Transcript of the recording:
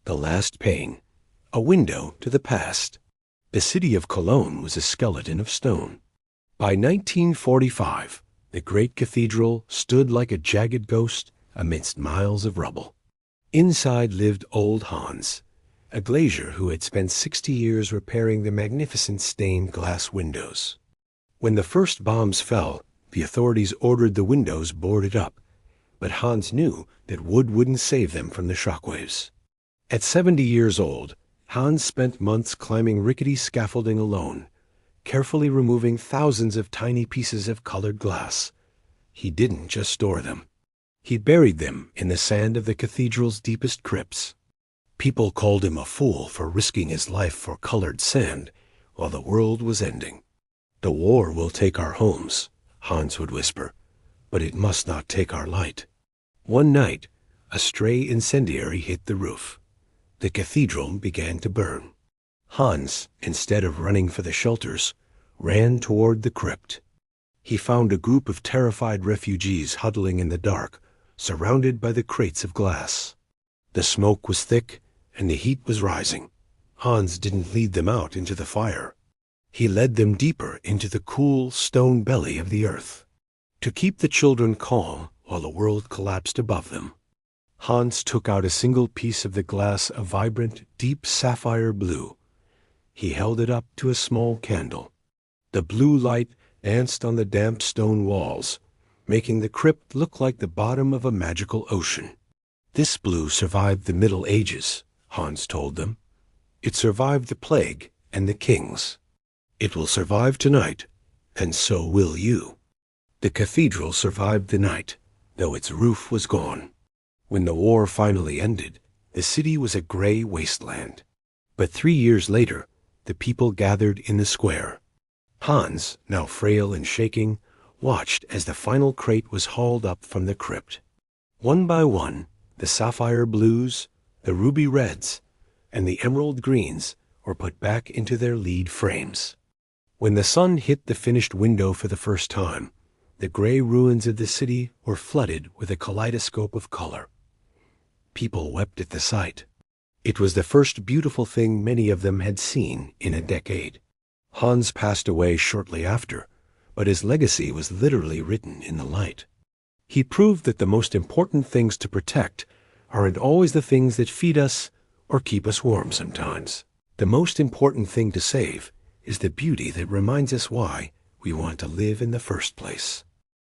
The Last Pane, a window to the past. The city of Cologne was a skeleton of stone. By 1945, the great cathedral stood like a jagged ghost amidst miles of rubble. Inside lived old Hans, a glazier who had spent 60 years repairing the magnificent stained glass windows. When the first bombs fell, the authorities ordered the windows boarded up, but Hans knew that wood wouldn't save them from the shockwaves. At 70 years old, Hans spent months climbing rickety scaffolding alone, carefully removing thousands of tiny pieces of colored glass. He didn't just store them. He buried them in the sand of the cathedral's deepest crypts. People called him a fool for risking his life for colored sand while the world was ending. "The war will take our homes," Hans would whisper, "but it must not take our light." One night, a stray incendiary hit the roof. The cathedral began to burn. Hans, instead of running for the shelters, ran toward the crypt. He found a group of terrified refugees huddling in the dark, surrounded by the crates of glass. The smoke was thick, and the heat was rising. Hans didn't lead them out into the fire. He led them deeper into the cool stone belly of the earth. To keep the children calm while the world collapsed above them, Hans took out a single piece of the glass, a vibrant, deep sapphire blue. He held it up to a small candle. The blue light danced on the damp stone walls, making the crypt look like the bottom of a magical ocean. "This blue survived the Middle Ages," Hans told them. "It survived the plague and the kings. It will survive tonight, and so will you." The cathedral survived the night, though its roof was gone. When the war finally ended, the city was a gray wasteland. But 3 years later, the people gathered in the square. Hans, now frail and shaking, watched as the final crate was hauled up from the crypt. One by one, the sapphire blues, the ruby reds, and the emerald greens were put back into their lead frames. When the sun hit the finished window for the first time, the gray ruins of the city were flooded with a kaleidoscope of color. People wept at the sight. It was the first beautiful thing many of them had seen in a decade. Hans passed away shortly after, but his legacy was literally written in the light. He proved that the most important things to protect aren't always the things that feed us or keep us warm sometimes. The most important thing to save is the beauty that reminds us why we want to live in the first place.